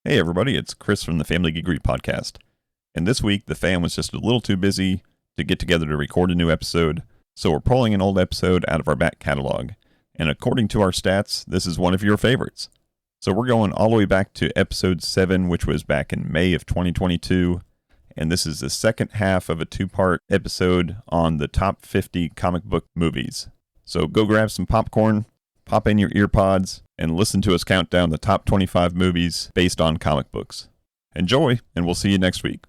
Hey everybody, it's Chris from the FamilyGeekery podcast. And this week, the fam was just a little too busy to get together to record a new episode, so we're pulling an old episode out of our back catalog. And according to our stats, this is one of your favorites. So we're going all the way back to episode 7, which was back in May of 2022. And this is the second half of a two-part episode on the top 50 comic book movies. So go grab some popcorn, pop in your earpods, and listen to us count down the top 25 movies based on comic books. Enjoy, and we'll see you next week.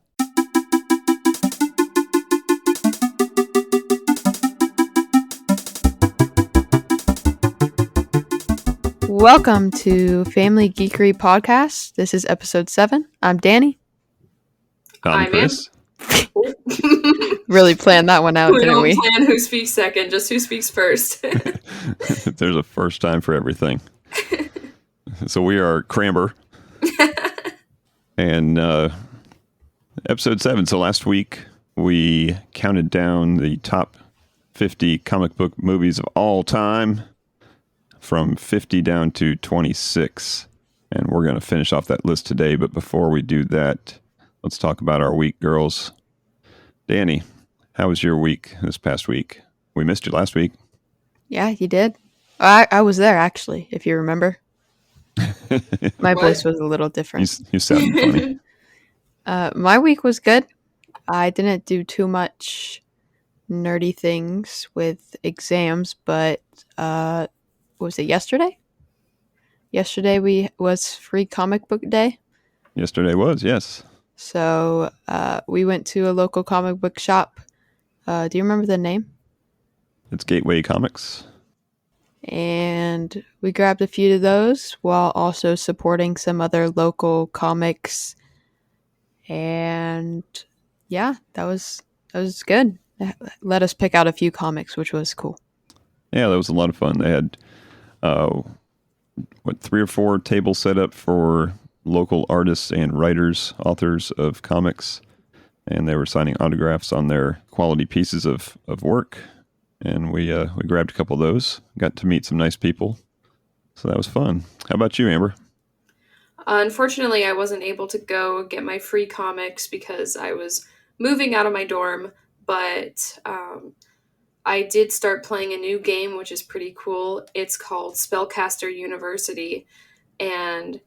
Welcome to Family Geekery Podcast. This is episode 7. I'm Danny. I'm Chris. Really planned that one out, didn't we? We don't plan who speaks second, just who speaks first. There's a first time for everything. So we are Cramber. And episode 7. So last week we counted down the top 50 comic book movies of all time from 50 down to 26. And we're going to finish off that list today. But before we do that, let's talk about our week, girls. Danny, how was your week this past week? We missed you last week. Yeah, you did. I was there, actually, if you remember. My voice was a little different. You sound funny. My week was good. I didn't do too much nerdy things with exams, but was it yesterday? Yesterday was free comic book day. Yesterday was, yes. So we went to a local comic book shop. Do you remember the name? It's Gateway Comics. And we grabbed a few of those while also supporting some other local comics. And yeah, that was good. Let us pick out a few comics, which was cool. Yeah, that was a lot of fun. They had 3 or 4 tables set up for local artists and writers, authors of comics, and they were signing autographs on their quality pieces of work. And we grabbed a couple of those, got to meet some nice people. So that was fun. How about you, Amber? Unfortunately, I wasn't able to go get my free comics because I was moving out of my dorm, but I did start playing a new game, which is pretty cool. It's called Spellcaster University, and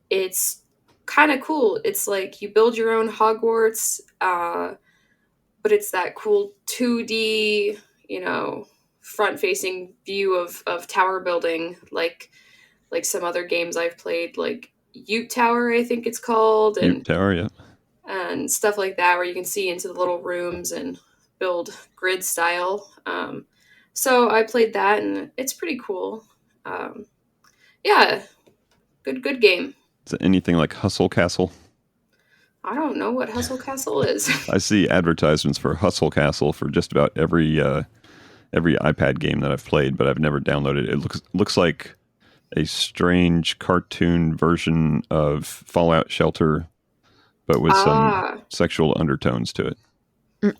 it's kind of cool. It's like you build your own Hogwarts, but it's that cool 2D, front-facing view of tower building, like some other games I've played, like Ute Tower, I think it's called, and Ute Tower, yeah, and stuff like that, where you can see into the little rooms and build grid style. So I played that, and it's pretty cool. Yeah, good game. Is it anything like Hustle Castle? I don't know what Hustle Castle is. I see advertisements for Hustle Castle for just about every iPad game that I've played, but I've never downloaded it. It looks like a strange cartoon version of Fallout Shelter, but with some sexual undertones to it.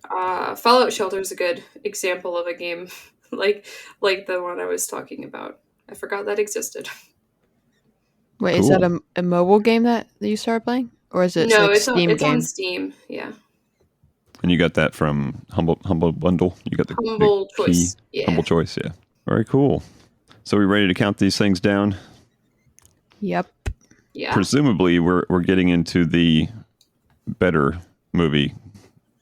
Fallout Shelter is a good example of a game like the one I was talking about. I forgot that existed. Wait, Cool. Is that a mobile game that you started playing? Or is it No, like it's Steam it's game? on Steam, yeah. And you got that from Humble Bundle? You got the Humble key? Choice, yeah. Humble Choice, yeah. Very cool. So we ready to count these things down? Yep. Yeah. Presumably, we're getting into the better movie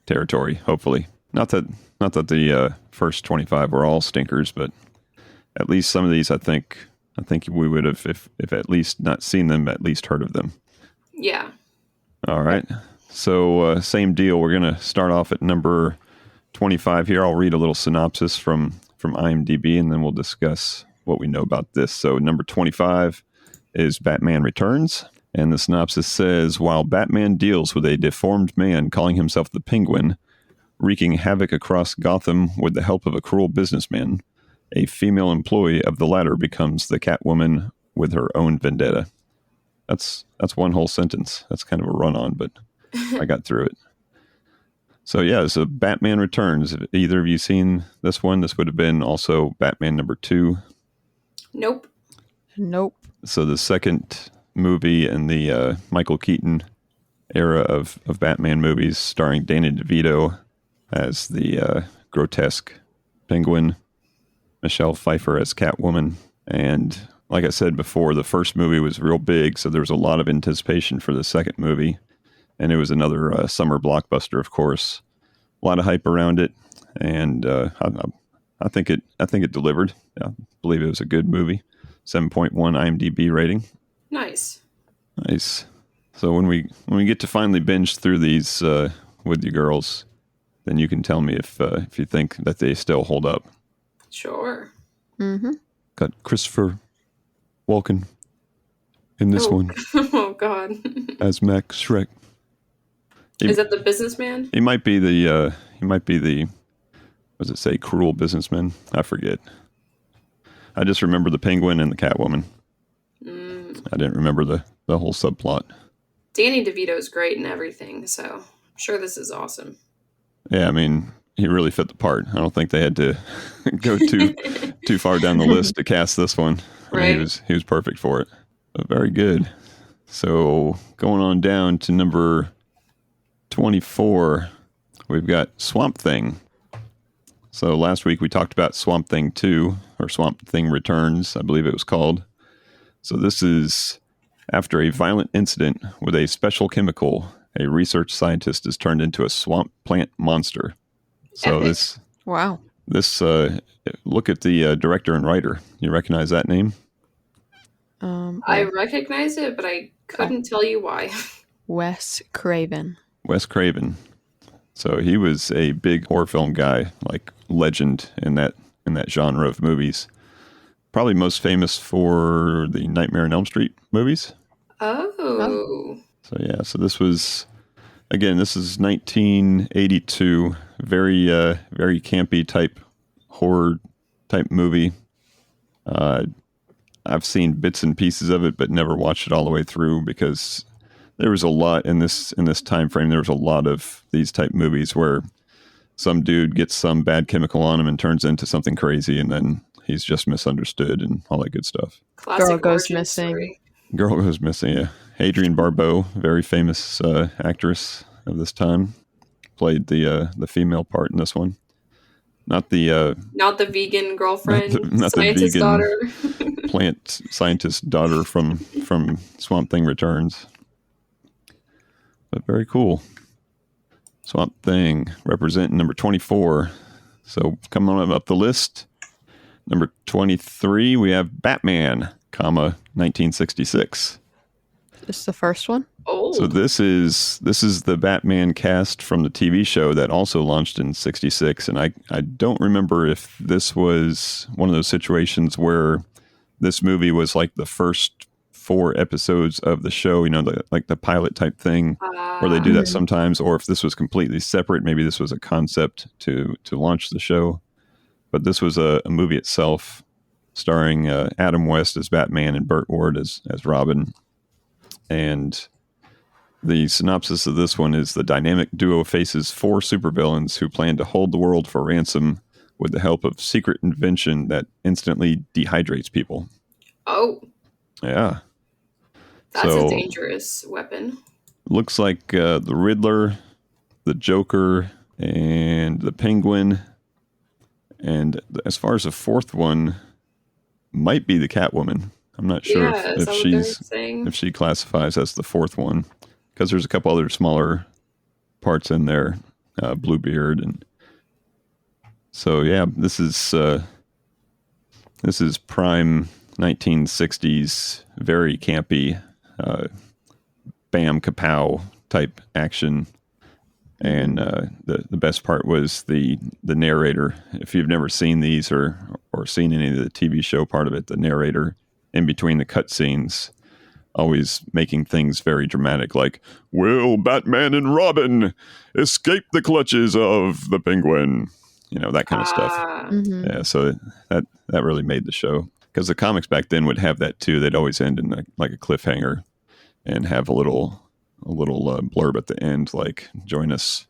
territory. Hopefully, not that the first 25 were all stinkers, but at least some of these, I think we would have, if at least not seen them, at least heard of them. Yeah. All right. So same deal. We're gonna start off at number 25 here. I'll read a little synopsis from IMDb, and then we'll discuss what we know about this. So number 25 is Batman Returns. And the synopsis says, while Batman deals with a deformed man calling himself the Penguin, wreaking havoc across Gotham with the help of a cruel businessman, a female employee of the latter becomes the Catwoman with her own vendetta. That's one whole sentence. That's kind of a run-on, but I got through it. So yeah, so Batman Returns. Have either of you seen this one? This would have been also Batman number 2. Nope. Nope. So the second movie in the Michael Keaton era of Batman movies, starring Danny DeVito as the grotesque Penguin, Michelle Pfeiffer as Catwoman. And like I said before, the first movie was real big, so there was a lot of anticipation for the second movie. And it was another summer blockbuster, of course. A lot of hype around it, and I think it delivered. I believe it was a good movie. 7.1 IMDb rating. Nice. So when we get to finally binge through these with you girls, then you can tell me if you think that they still hold up. Sure. Mm-hmm. Got Christopher Walken in this one. Oh God. As Max Shrek. Is that the businessman? He might be the what does it say, cruel businessman? I forget. I just remember the Penguin and the Catwoman. I didn't remember the whole subplot. Danny DeVito's great and everything, so I'm sure this is awesome. Yeah, I mean, he really fit the part. I don't think they had to go too far down the list to cast this one. Right. He was perfect for it. But very good. So going on down to number 24, we've got Swamp Thing. So last week we talked about Swamp Thing 2, or Swamp Thing Returns, I believe it was called. So this is after a violent incident with a special chemical, a research scientist is turned into a swamp plant monster. So Epic. this look at the director and writer. You recognize that name? I recognize it, but I couldn't tell you why. Wes Craven. Wes Craven. So he was a big horror film guy, like legend in that genre of movies. Probably most famous for the Nightmare on Elm Street movies. Oh. So yeah, so this is 1982, very campy type horror type movie. I've seen bits and pieces of it, but never watched it all the way through because there was a lot in this time frame. There was a lot of these type movies where some dude gets some bad chemical on him and turns into something crazy, and then he's just misunderstood and all that good stuff. Classic Girl Goes origin Missing. story. Girl Goes Missing, yeah. Adrienne Barbeau, very famous actress of this time, played the female part in this one. Not the vegan girlfriend, not the scientist vegan daughter. plant scientist daughter from Swamp Thing Returns. But very cool. Swamp Thing representing number 24. So coming on up the list, number 23, we have Batman, 1966. This is the first one? Oh. So this is the Batman cast from the TV show that also launched in 66. And I don't remember if this was one of those situations where this movie was like the first 4 episodes of the show, like the pilot type thing, where they do that sometimes, or if this was completely separate. Maybe this was a concept to launch the show. But this was a movie itself, starring Adam West as Batman and Burt Ward as Robin. And the synopsis of this one is the dynamic duo faces 4 supervillains who plan to hold the world for ransom with the help of secret invention that instantly dehydrates people. Oh. Yeah. That's a dangerous weapon. Looks like the Riddler, the Joker, and the Penguin. And as far as the fourth one, might be the Catwoman. I'm not sure if she classifies as the fourth one, because there's a couple other smaller parts in there, Bluebeard, and so yeah, this is prime 1960s, very campy, bam kapow type action. And the best part was the narrator. If you've never seen these or seen any of the TV show part of it, the narrator in between the cutscenes, always making things very dramatic, like, "Will Batman and Robin escape the clutches of the Penguin?" That kind of stuff. Mm-hmm. Yeah, so that really made the show, because the comics back then would have that too. They'd always end in like a cliffhanger and have a little blurb at the end, like, "Join us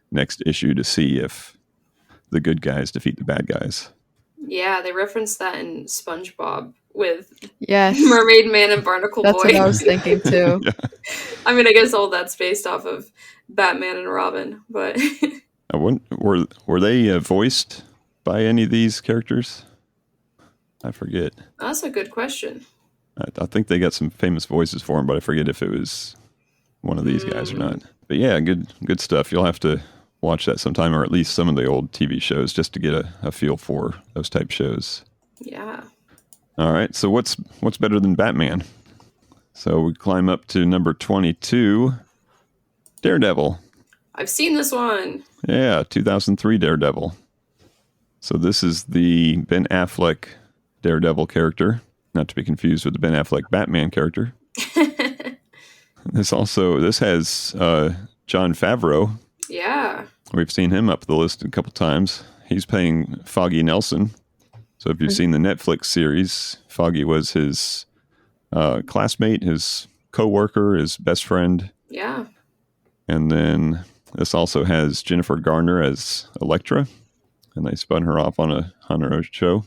next issue to see if the good guys defeat the bad guys." Yeah, they referenced that in SpongeBob with Yes. Mermaid Man and Barnacle That's Boy. what I was thinking too. Yeah. I mean, I guess all that's based off of Batman and Robin, but Were they voiced by any of these characters? I forget. that's a good question. I think they got some famous voices for them, but I forget if it was one of these guys or not. But yeah, good stuff. You'll have to watch that sometime, or at least some of the old TV shows, just to get a feel for those type shows. Yeah. All right, so what's better than Batman? So we climb up to number 22, Daredevil. I've seen this one. Yeah, 2003 Daredevil. So this is the Ben Affleck Daredevil character, not to be confused with the Ben Affleck Batman character. This has Jon Favreau. Yeah. We've seen him up the list a couple times. He's playing Foggy Nelson. So if you've seen the Netflix series, Foggy was his classmate, his co-worker, his best friend. Yeah. And then this also has Jennifer Garner as Elektra, and they spun her off on her own show.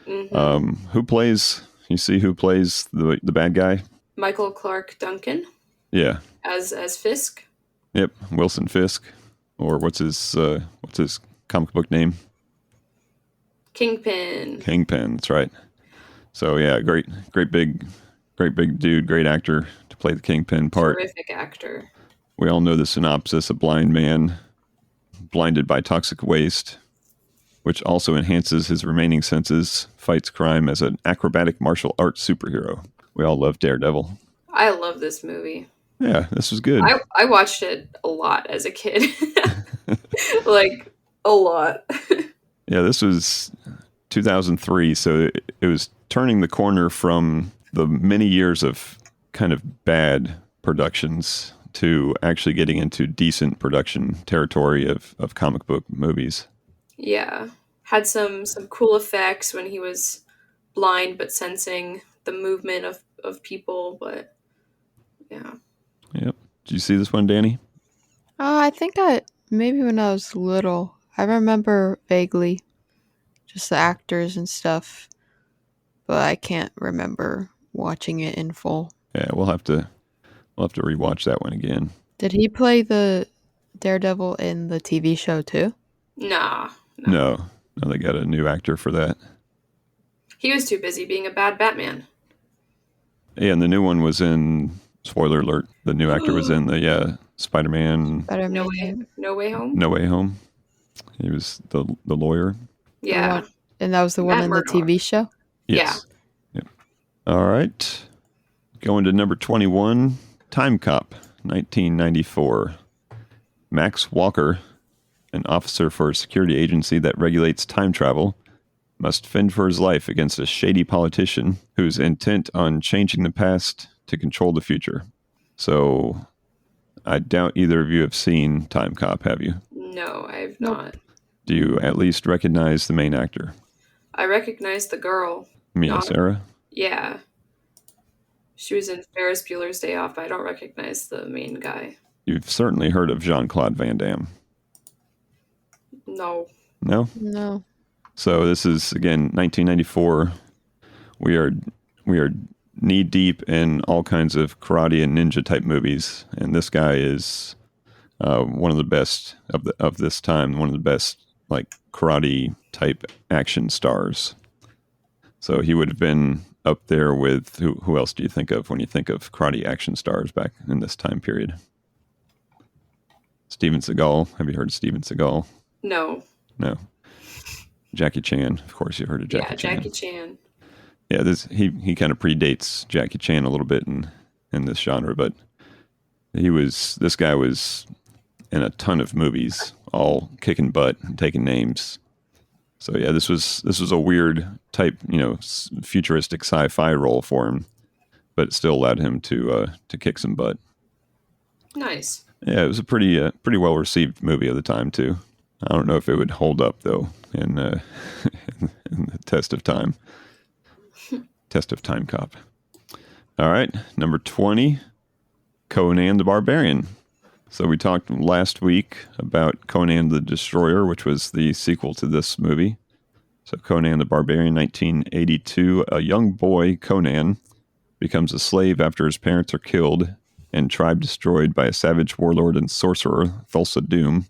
Mm-hmm. Who plays the bad guy? Michael Clark Duncan. Yeah. As Fisk. Yep, Wilson Fisk, or what's his comic book name? Kingpin. That's right. So yeah, great big dude, great actor to play the Kingpin part. Terrific actor. We all know the synopsis: a blind man blinded by toxic waste, which also enhances his remaining senses, fights crime as an acrobatic martial arts superhero. We all love Daredevil. I love this movie. Yeah, this was good. I watched it a lot as a kid. Like, a lot. Yeah, this was 2003, so it was turning the corner from the many years of kind of bad productions to actually getting into decent production territory of comic book movies. Yeah. Had some cool effects when he was blind but sensing the movement of people, but yeah. Yep. Did you see this one, Danny? I think maybe when I was little. I remember vaguely just the actors and stuff, but I can't remember watching it in full. Yeah, we'll have to rewatch that one again. Did he play the Daredevil in the TV show too? Nah. No, they got a new actor for that. He was too busy being a bad Batman. Yeah, and the new one was in, spoiler alert, the new actor was in the Spider-Man No Way Home? No Way Home. He was the lawyer. Yeah. And that was the one Matt in Murdock. the TV show? Yes. Yeah. Yep. All right. Going to number 21, Time Cop, 1994. Max Walker, an officer for a security agency that regulates time travel, must fend for his life against a shady politician who's intent on changing the past to control the future. So, I doubt either of you have seen Time Cop, have you? No, I've Nope. not. Do you at least recognize the main actor? I recognize the girl. Mia Not- Sara? Yeah. She was in Ferris Bueller's Day Off, but I don't recognize the main guy. You've certainly heard of Jean-Claude Van Damme. No. No? No. So this is, again, 1994. We are knee deep in all kinds of karate and ninja type movies, and this guy is one of the best of this time. One of the best like karate type action stars. So he would have been up there with who else do you think of when you think of karate action stars back in this time period? Steven Seagal. Have you heard of Steven Seagal? No. No. Jackie Chan. Of course, you've heard of Jackie Chan. Jackie Chan. Yeah, he kind of predates Jackie Chan a little bit in this genre, but this guy was in a ton of movies, all kicking butt and taking names. So yeah, this was a weird type, futuristic sci-fi role for him, but it still allowed him to kick some butt. Nice. Yeah, it was a pretty well received movie at the time too. I don't know if it would hold up though in the test of time. Test of Time Cop. All right, number 20, Conan the Barbarian. So we talked last week about Conan the Destroyer, which was the sequel to this movie. So Conan the Barbarian, 1982. A young boy, Conan, becomes a slave after his parents are killed and tribe destroyed by a savage warlord and sorcerer, Thulsa Doom.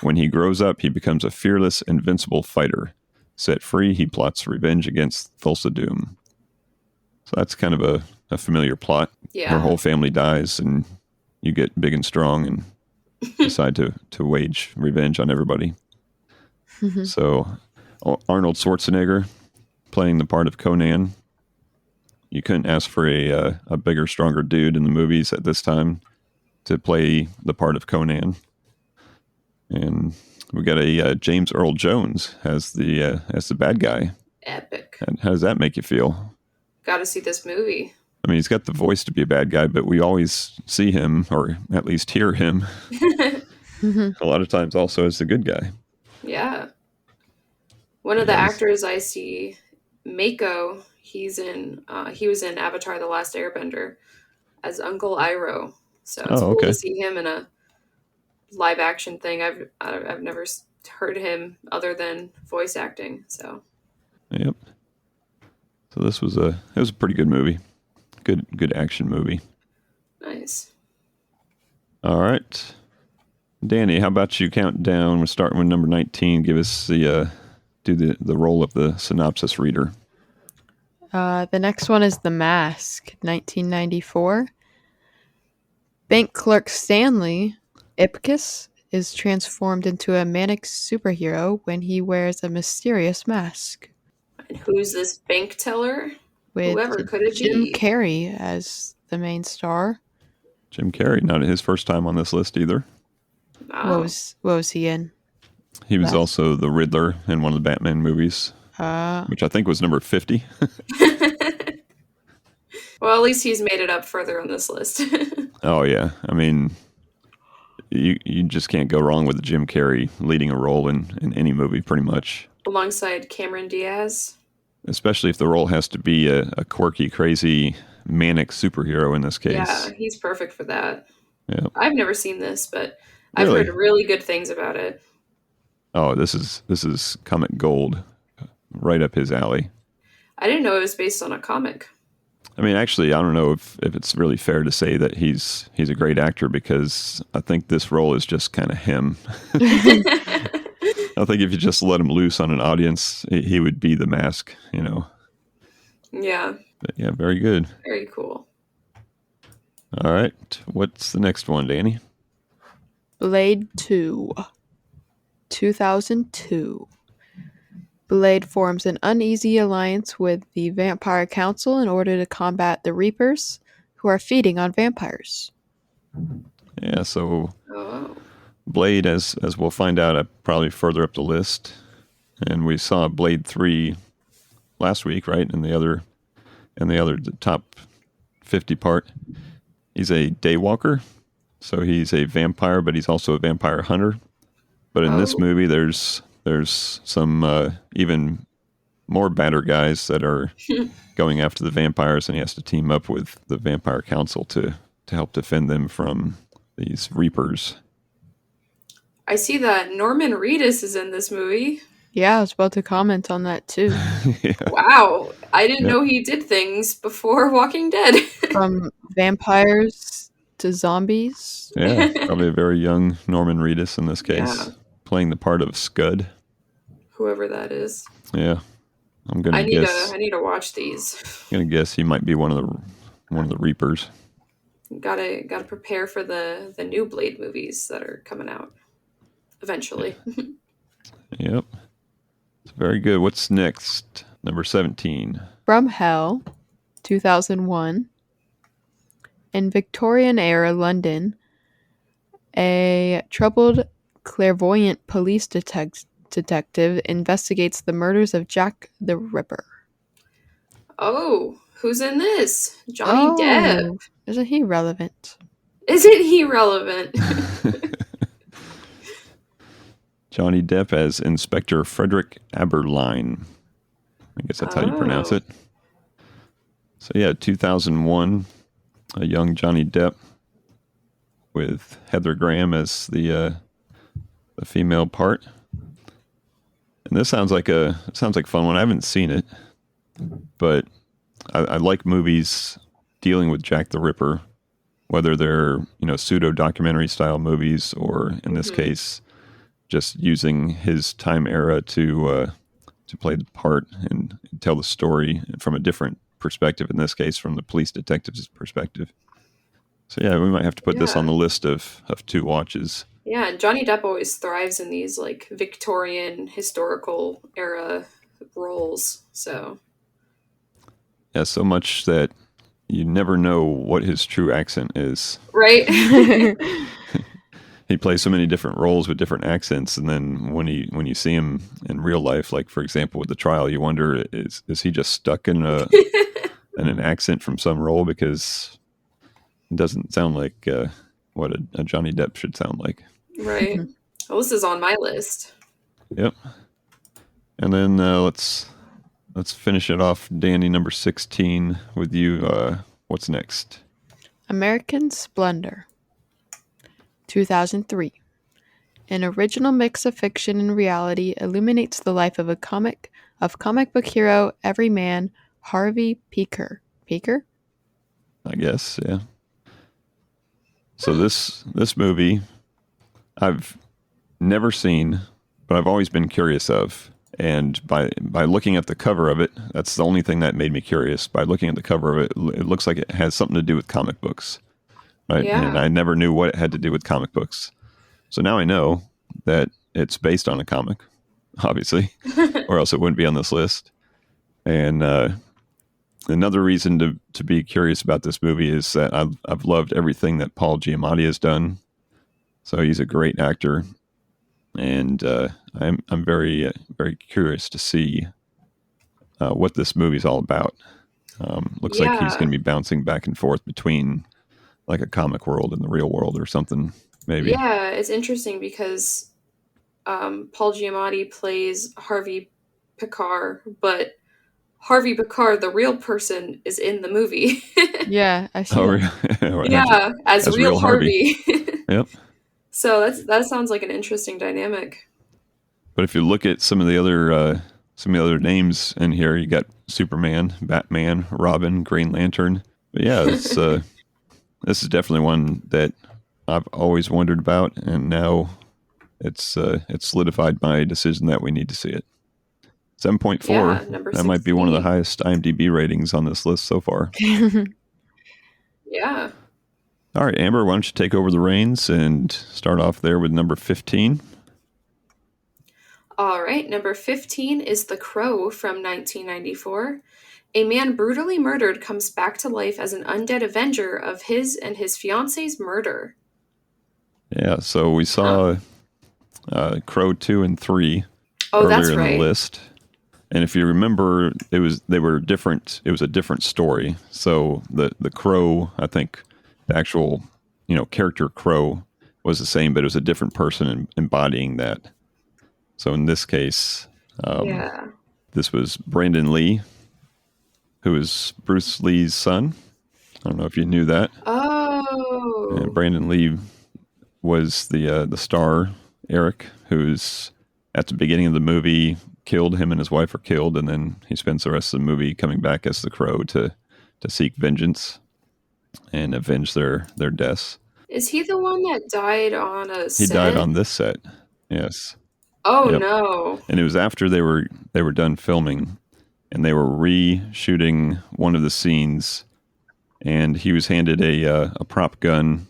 When he grows up, he becomes a fearless, invincible fighter. Set free, he plots revenge against Thulsa Doom. So that's kind of a familiar plot. Yeah. Her whole family dies, and you get big and strong and decide to wage revenge on everybody. So Arnold Schwarzenegger playing the part of Conan. You couldn't ask for a bigger, stronger dude in the movies at this time to play the part of Conan. And we got a James Earl Jones as the bad guy. Epic. And how does that make you feel? Got to see this movie. I mean, he's got the voice to be a bad guy, but we always see him, or at least hear him, a lot of times also as the good guy. Yeah. One of the actors I see, Mako, he was in Avatar: The Last Airbender as Uncle Iroh. So it's cool to see him in a live action thing. I've never heard him other than voice acting. So. Yep. So it was a pretty good movie. Good action movie. Nice. All right. Danny, how about you count down? We're starting with number 19. Give us do the role of the synopsis reader. The next one is The Mask, 1994. Bank clerk Stanley Ipkiss is transformed into a manic superhero when he wears a mysterious mask. And who's this bank teller? With whoever could it Jim be? Carrey as the main star. Jim Carrey, not his first time on this list either. Oh. What was he in? He was also the Riddler in one of the Batman movies, which I think was number 50. Well, at least he's made it up further on this list. Oh, yeah. I mean, you just can't go wrong with Jim Carrey leading a role in any movie, pretty much. Alongside Cameron Diaz. Especially if the role has to be a quirky, crazy, manic superhero in this case. Yeah, he's perfect for that. Yeah. I've never seen this, but I've heard really good things about it. Oh, this is comic gold, right up his alley. I didn't know it was based on a comic. I mean, actually, I don't know if it's really fair to say that he's a great actor, because I think this role is just kind of him. I think if you just let him loose on an audience, he would be the Mask, you know. Yeah. But yeah, very good. Very cool. All right. What's the next one, Danny? Blade 2, 2002. Blade forms an uneasy alliance with the Vampire Council in order to combat the Reapers, who are feeding on vampires. Yeah, so Blade, as we'll find out, probably further up the list. And we saw Blade 3 last week, right? And the top 50 part. He's a daywalker, so he's a vampire, but he's also a vampire hunter. But in this movie, there's some even more badder guys that are going after the vampires, and he has to team up with the Vampire Council to help defend them from these Reapers. I see that Norman Reedus is in this movie. Yeah, I was about to comment on that too. Yeah. Wow. I didn't know he did things before Walking Dead. From vampires to zombies. Yeah, probably a very young Norman Reedus in this case, playing the part of Scud. Whoever that is. Yeah, I'm gonna guess. I need to watch these. I'm gonna guess he might be one of the Reapers. Gotta prepare for the new Blade movies that are coming out eventually. Yep, it's very good. What's next? Number 17. From Hell, 2001. In Victorian-era London, a troubled clairvoyant police detective investigates the murders of Jack the Ripper. Oh, who's in this? Johnny Depp. Isn't he relevant? Isn't he relevant? Johnny Depp as Inspector Frederick Aberline. I guess that's how you pronounce it. So yeah, 2001, a young Johnny Depp with Heather Graham as the female part. And this sounds like a fun one. I haven't seen it, but I like movies dealing with Jack the Ripper, whether they're pseudo documentary style movies or in this case just using his time era to play the part and tell the story from a different perspective. In this case, from the police detective's perspective. So yeah, we might have to put this on the list of 2 watches. Yeah, and Johnny Depp always thrives in these like Victorian historical era roles. So yeah, so much that you never know what his true accent is. Right. He plays so many different roles with different accents, and then when you see him in real life, like for example with the trial, you wonder is he just stuck in an accent from some role, because it doesn't sound like what a Johnny Depp should sound like. Right. Well, this is on my list. Yep. And then let's finish it off, Danny, number 16 with you. What's next? American Splendor, 2003. An original mix of fiction and reality illuminates the life of comic book hero everyman Harvey Peaker. Peaker? I guess, yeah. So this movie I've never seen, but I've always been curious of. And by looking at the cover of it, that's the only thing that made me curious. By looking at the cover of it, it looks like it has something to do with comic books, right? Yeah. And I never knew what it had to do with comic books. So now I know that it's based on a comic, obviously, or else it wouldn't be on this list. And another reason to be curious about this movie is that I've loved everything that Paul Giamatti has done. So he's a great actor. And I'm very very curious to see what this movie's all about. Looks like he's going to be bouncing back and forth between like a comic world and the real world or something, maybe. Yeah, it's interesting because Paul Giamatti plays Harvey Picard, but Harvey Picard, the real person, is in the movie. Yeah, I see. Yeah, as real Harvey. Yep. So that sounds like an interesting dynamic. But if you look at some of the other names in here, you got Superman, Batman, Robin, Green Lantern. But yeah, this is definitely one that I've always wondered about, and now it's solidified my decision that we need to see it. 7.4. Yeah, number that might be one of the 16. highest IMDb ratings on this list so far. Yeah. All right, Amber, why don't you take over the reins and start off there with number 15? All right, number 15 is The Crow from 1994. A man brutally murdered comes back to life as an undead avenger of his and his fiance's murder. Yeah, so we saw Crow 2 and 3 earlier in the list. And if you remember, they were different. It was a different story. So the Crow, I think the actual character Crow was the same, but it was a different person embodying that. So in this case, this was Brandon Lee, who is Bruce Lee's son. I don't know if you knew that. Oh. And Brandon Lee was the star, Eric, who's at the beginning of the movie killed. Him and his wife are killed, and then he spends the rest of the movie coming back as the Crow to seek vengeance and avenge their deaths. Is he the one that died on a set? He died on this set. Yes. Oh, yep. No. And it was after they were done filming, and they were reshooting one of the scenes, and he was handed a prop gun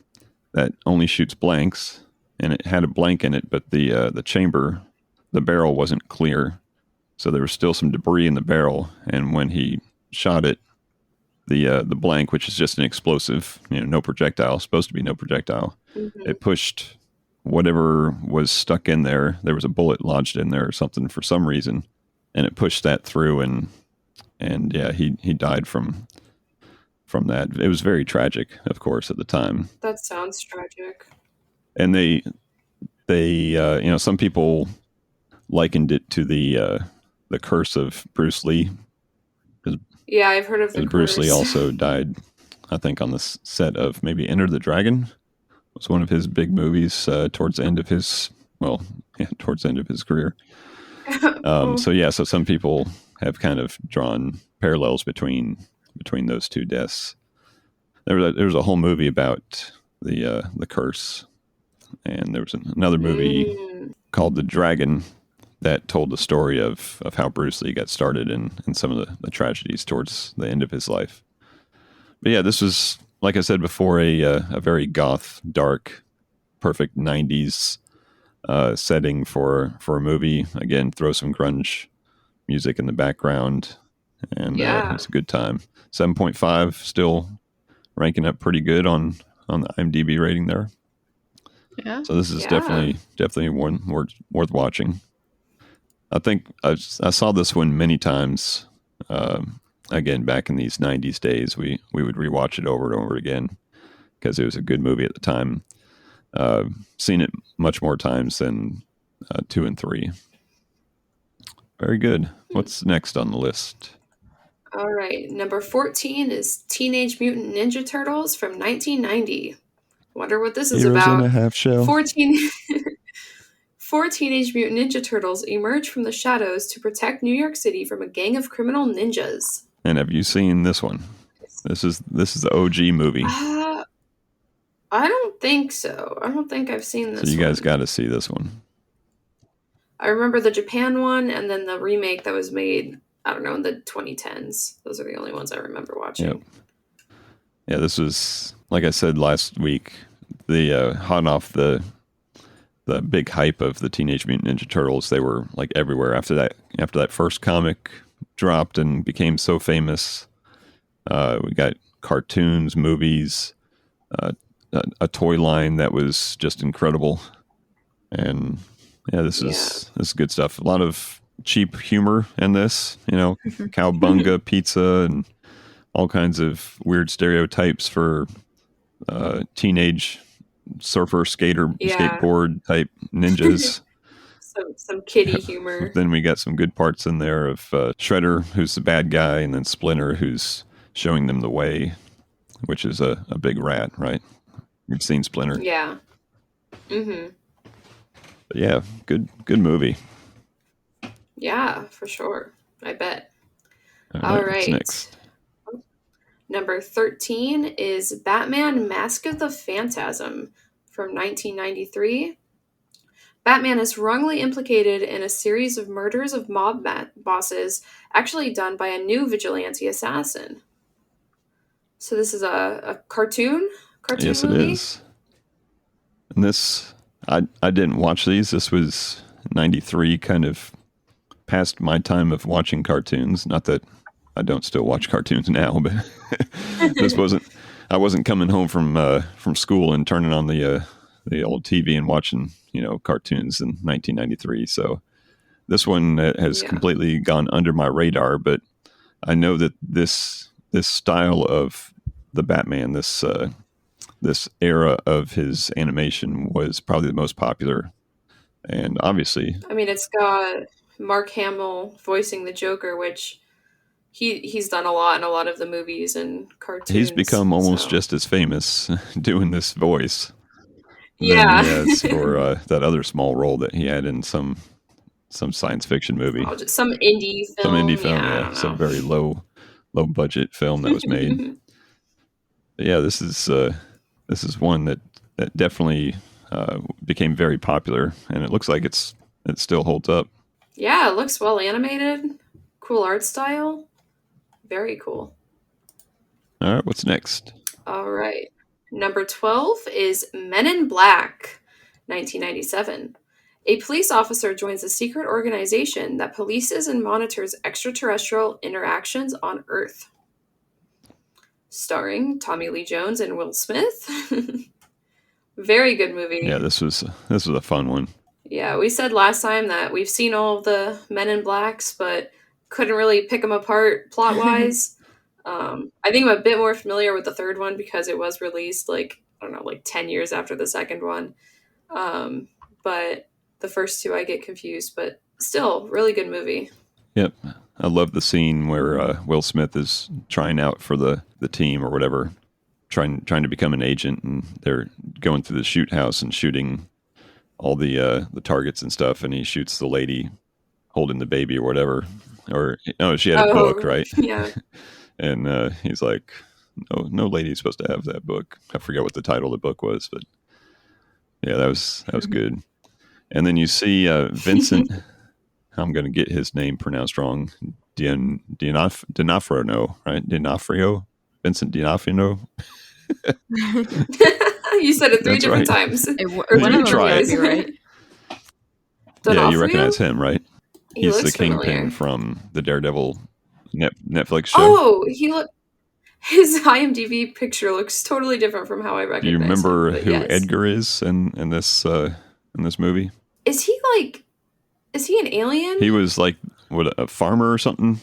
that only shoots blanks, and it had a blank in it, but the chamber, the barrel wasn't clear, so there was still some debris in the barrel. And when he shot it, the blank, which is just an explosive, no projectile, supposed to be no projectile, it pushed whatever was stuck in there. There was a bullet lodged in there or something for some reason, and it pushed that through, and yeah, he died from that. It was very tragic, of course, at the time. That sounds tragic. And they some people likened it to the curse of Bruce Lee. Yeah, I've heard of the curse. Bruce Lee also died, I think, on the set of maybe Enter the Dragon. It was one of his big movies towards the end of his career. So some people have kind of drawn parallels between those two deaths. There was a whole movie about the curse, and there was another movie called The Dragon that told the story of how Bruce Lee got started and some of the tragedies towards the end of his life. But yeah, this was, like I said before, a very goth, dark, perfect 90s setting for a movie. Again, throw some grunge music in the background, and it's a good time. 7.5, still ranking up pretty good on the IMDb rating there. Yeah. So this is definitely one worth watching. I think I saw this one many times. Again, back in these 90s days, we would rewatch it over and over again because it was a good movie at the time. Seen it much more times than 2 and 3. Very good. What's next on the list? All right. Number 14 is Teenage Mutant Ninja Turtles from 1990. Wonder what this is Heroes about. in a half shell. 4 Teenage Mutant Ninja Turtles emerge from the shadows to protect New York City from a gang of criminal ninjas. And have you seen this one? This is the OG movie. I don't think so. I don't think I've seen this one. So you guys got to see this one. I remember the Japan one and then the remake that was made, I don't know, in the 2010s. Those are the only ones I remember watching. Yep. Yeah, this was, like I said last week, the hot off the big hype of the Teenage Mutant Ninja Turtles. They were like everywhere after that first comic dropped and became so famous. We got cartoons, movies, a toy line that was just incredible, and yeah, this is good stuff. A lot of cheap humor in this, cowabunga pizza and all kinds of weird stereotypes for teenage surfer, skateboard type ninjas. some kiddie humor. Then we got some good parts in there of Shredder, who's the bad guy, and then Splinter, who's showing them the way, which is a big rat, right? You've seen Splinter. Yeah. Mm-hmm. But yeah, good movie. Yeah, for sure. I bet. All right. What's next? Number 13 is Batman Mask of the Phantasm from 1993. Batman is wrongly implicated in a series of murders of mob bosses, actually done by a new vigilante assassin. So this is a cartoon Yes, movie? It is. And this, I didn't watch these. This was 93, kind of past my time of watching cartoons. Not that I don't still watch cartoons now, but I wasn't coming home from school and turning on the old TV and watching, cartoons in 1993. So this one has completely gone under my radar, but I know that this style of the Batman, this era of his animation was probably the most popular. And obviously, I mean, it's got Mark Hamill voicing the Joker, which he's done a lot in a lot of the movies and cartoons. He's become almost just as famous doing this voice than he has for that other small role that he had in some science fiction movie. Some indie film. Yeah. Some very low budget film that was made. Yeah, this is one that definitely became very popular, and it looks like it still holds up. Yeah, it looks well animated. Cool art style. Very cool. All right, what's next? All right. Number 12 is Men in Black, 1997. A police officer joins a secret organization that polices and monitors extraterrestrial interactions on Earth. Starring Tommy Lee Jones and Will Smith. Very good movie. Yeah, this was a fun one. Yeah, we said last time that we've seen all of the Men in Blacks, but couldn't really pick them apart plot-wise. I think I'm a bit more familiar with the third one because it was released, 10 years after the second one. But the first two I get confused, but still, really good movie. Yep. I love the scene where Will Smith is trying out for the team or whatever, trying to become an agent, and they're going through the shoot house and shooting all the targets and stuff, and he shoots the lady holding the baby or whatever. Or she had a book, right? Yeah. And he's like, no lady's supposed to have that book. I forget what the title of the book was, but yeah, that was good. And then you see Vincent. I'm going to get his name pronounced wrong. D'Onofrio, right? D'Onofrio, Vincent D'Onofrio. You said it 3 That's different right. times. One of them would be right. Yeah, you recognize him, right? He He's looks the Kingpin familiar. from the Daredevil Netflix show. Oh, his IMDb picture looks totally different from how I recognize him. Do you remember who yes. Edgar is in this movie? Is he an alien? He was like a farmer or something.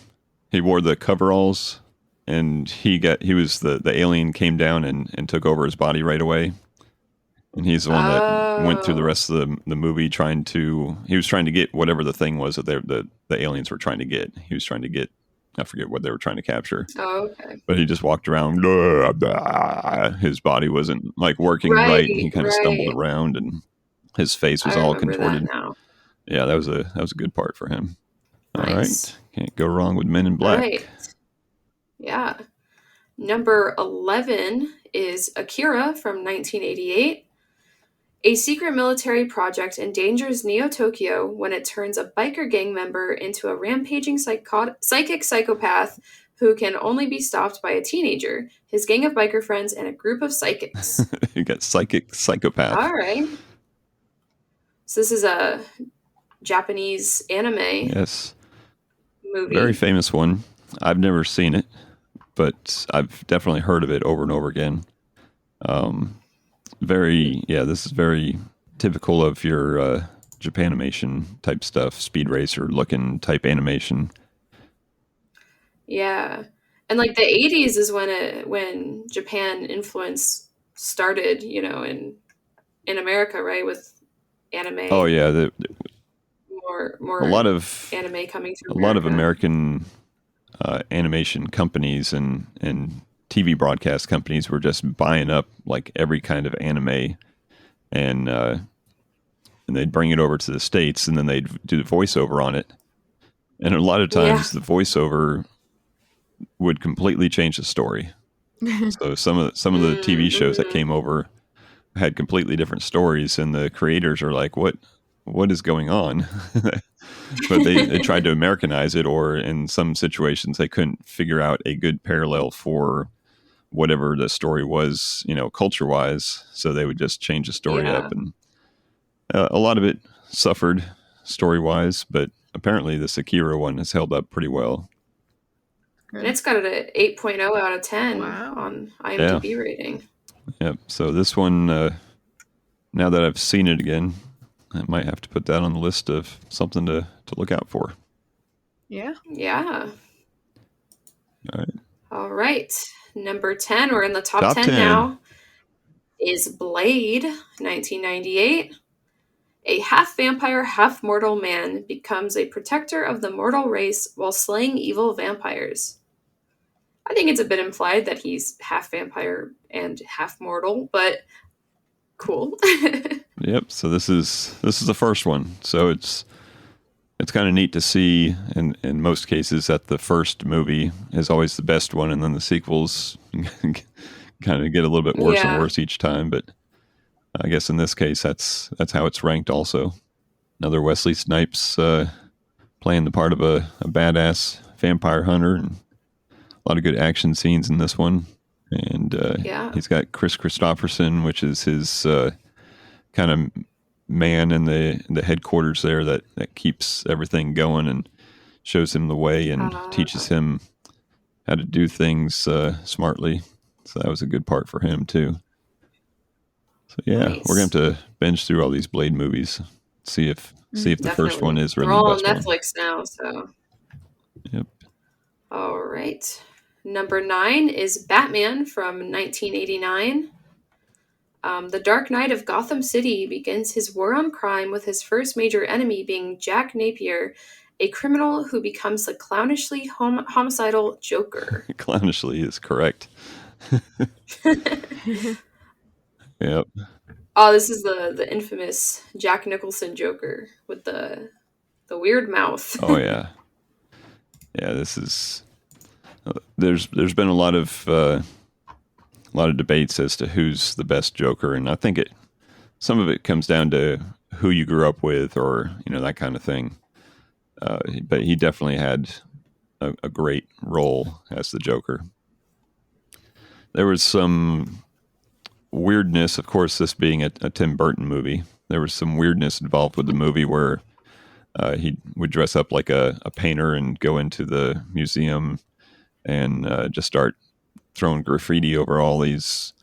He wore the coveralls, and he was the alien came down and took over his body right away. And he's the one that went through the rest of the movie he was trying to get whatever the thing was that the aliens were trying to get. He was trying to get, I forget what they were trying to capture. Oh, okay. But he just walked around. His body wasn't like working right. He kind of stumbled around, and his face was all contorted. That now. Yeah, that was a good part for him. Nice. All right, can't go wrong with Men in Black. Right. Yeah. Number 11 is Akira from 1988. A secret military project endangers Neo-Tokyo when it turns a biker gang member into a rampaging psychic psychopath who can only be stopped by a teenager, his gang of biker friends, and a group of psychics. You got psychic psychopath. All right. So this is a Japanese anime. Yes. Movie. Very famous one. I've never seen it, but I've definitely heard of it over and over again. This is very typical of your Japanimation type stuff, Speed Racer looking type animation. Yeah. And like the 80s is when Japan influence started, in America, right, with anime. Oh yeah, more a lot of anime coming through America. A lot of American animation companies and TV broadcast companies were just buying up like every kind of anime, and they'd bring it over to the States, and then they'd do the voiceover on it. And a lot of times the voiceover would completely change the story. So some of the TV shows that came over had completely different stories, and the creators are like, what is going on? But they tried to Americanize it, or in some situations they couldn't figure out a good parallel for whatever the story was, culture wise. So they would just change the story up, and a lot of it suffered story wise, but apparently the Akira one has held up pretty well. And it's got an 8.0 out of 10 on IMDb rating. Yep. So this one, now that I've seen it again, I might have to put that on the list of something to look out for. Yeah. Yeah. All right. Number 10, we're in the top 10 now, is Blade, 1998. A half-vampire, half-mortal man becomes a protector of the mortal race while slaying evil vampires. I think it's a bit implied that he's half-vampire and half-mortal, but cool. Yep, so this is the first one. So it's kind of neat to see in most cases that the first movie is always the best one, and then the sequels kind of get a little bit worse and worse each time. But I guess in this case, that's how it's ranked also. Another Wesley Snipes playing the part of a badass vampire hunter, and a lot of good action scenes in this one. And he's got Chris Christopherson, which is his kind of man in the headquarters there that keeps everything going and shows him the way and teaches him how to do things smartly. So that was a good part for him too. So yeah, we're going to have to binge through all these Blade movies, see if the first one is really the best one. We're all on Netflix now, so. Yep. All right. Number 9 is Batman from 1989. The Dark Knight of Gotham City begins his war on crime with his first major enemy being Jack Napier, a criminal who becomes the clownishly homicidal Joker. Clownishly is correct. Yep. Oh, this is the infamous Jack Nicholson Joker with the The weird mouth. Oh yeah, yeah. This is there's been a lot of debates as to who's the best Joker, and I think some of it comes down to who you grew up with, or that kind of thing. But he definitely had a great role as the Joker. There was some weirdness, of course, this being a Tim Burton movie. There was some weirdness involved with the movie where he would dress up like a painter and go into the museum and just start throwing graffiti over all these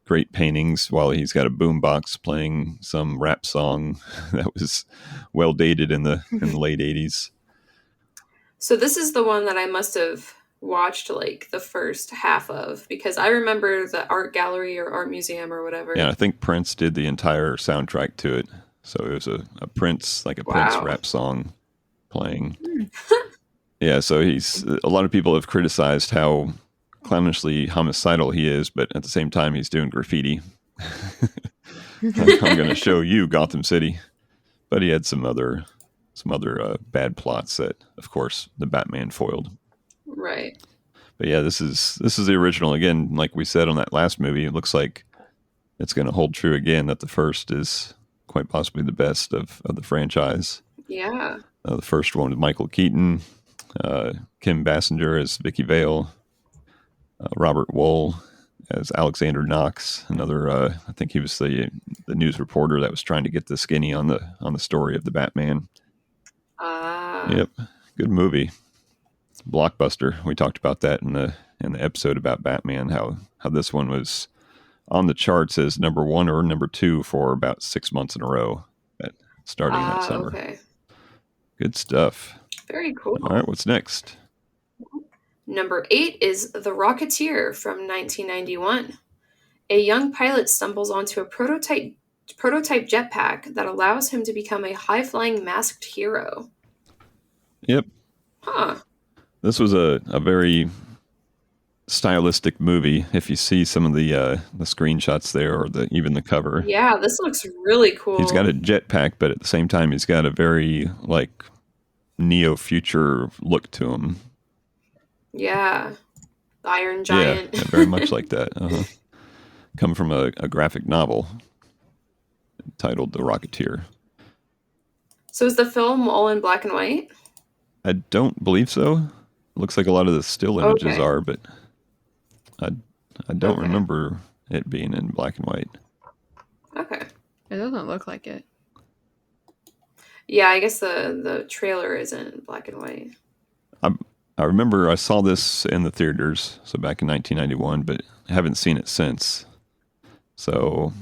great paintings while he's got a boombox playing some rap song that was well dated in the late 80s. So this is the one that I must have watched like the first half of, because I remember the art gallery or art museum or whatever. Yeah, I think Prince did the entire soundtrack to it. So it was a Prince, like a Prince rap song playing. Yeah, so a lot of people have criticized how clownishly homicidal he is, but at the same time he's doing graffiti. I'm going to show you Gotham City. But he had some other bad plots that, of course, the Batman foiled. Right. But yeah, this is the original. Again, like we said on that last movie, it looks like it's going to hold true again that the first is quite possibly the best of the franchise. Yeah. The first one with Michael Keaton, Kim Basinger as Vicky Vale, Robert Wool as Alexander Knox, another I think he was the news reporter that was trying to get the skinny on the story of the Batman. Yep, good movie, blockbuster. We talked about that in the episode about Batman, how this one was on the charts as number 1 or number 2 for about 6 months in a row, starting that summer. Okay. Good stuff. Very cool. All right, what's next? Number 8 is The Rocketeer from 1991. A young pilot stumbles onto a prototype jetpack that allows him to become a high-flying masked hero. Yep. Huh. This was a very stylistic movie. If you see some of the screenshots there, or even the cover. Yeah, this looks really cool. He's got a jetpack, but at the same time, he's got a very like neo-future look to him. Yeah, the Iron Giant. Yeah, very much like that. Come from a graphic novel titled The Rocketeer. So is the film all in black and white? I don't believe so. It looks like a lot of the still images are, but I don't remember it being in black and white. Okay. It doesn't look like it. Yeah, I guess the trailer isn't in black and white. I remember I saw this in the theaters, so back in 1991, but I haven't seen it since. So,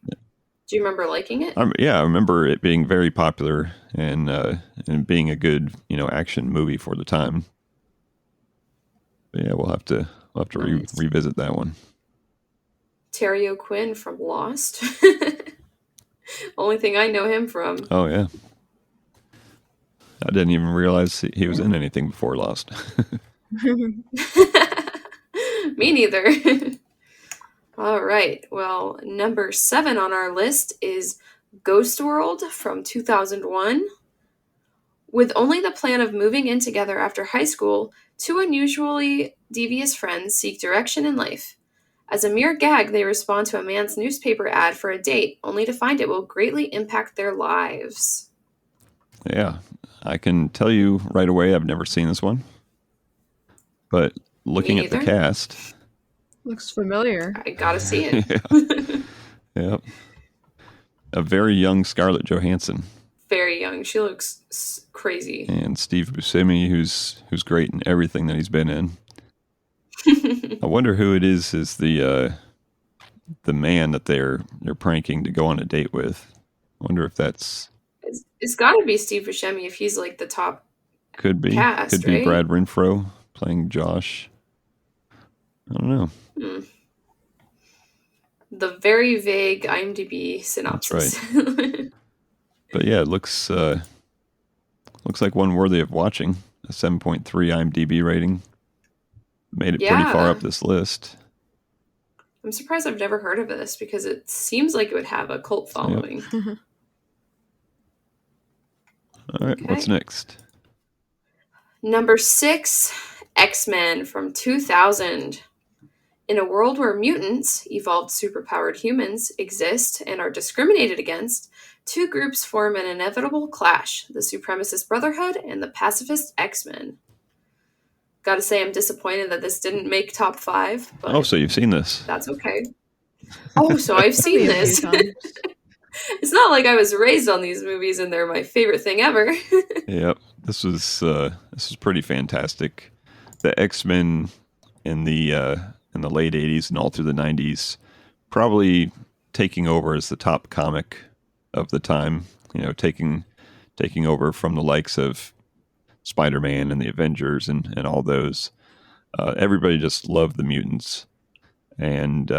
do you remember liking it? Yeah, I remember it being very popular and being a good action movie for the time. But yeah, we'll have to revisit that one. Terry O'Quinn from Lost. Only thing I know him from. Oh yeah. I didn't even realize he was in anything before Lost. Me neither. All right. Well, number 7 on our list is Ghost World from 2001. With only the plan of moving in together after high school, 2 unusually devious friends seek direction in life. As a mere gag, they respond to a man's newspaper ad for a date, only to find it will greatly impact their lives. Yeah. I can tell you right away, I've never seen this one. But looking at the cast... Looks familiar. I gotta see it. Yep. A very young Scarlett Johansson. Very young. She looks crazy. And Steve Buscemi, who's great in everything that he's been in. I wonder who it is the man that they're pranking to go on a date with. I wonder if that's... It's got to be Steve Buscemi if he's like the top Could be. cast, Could be right? Brad Renfro playing Josh. I don't know. The very vague IMDb synopsis. That's right. But yeah, it looks like one worthy of watching. A 7.3 IMDb rating. Made it pretty far up this list. I'm surprised I've never heard of this because it seems like it would have a cult following. Yep. All right, what's Okay. next? Number 6, X-Men from 2000. In a world where mutants, evolved superpowered humans, exist and are discriminated against, two groups form an inevitable clash: the Supremacist Brotherhood and the Pacifist X-Men. Gotta say, I'm disappointed that this didn't make top 5, Oh, but so you've seen this. that's okay. Oh, so I've seen Probably a few this. times. It's not like I was raised on these movies and they're my favorite thing ever. Yep, this was pretty fantastic. The X-Men in the late '80s and all through the '90s, probably taking over as the top comic of the time. You know, taking over from the likes of Spider-Man and the Avengers and all those. Everybody just loved the mutants, and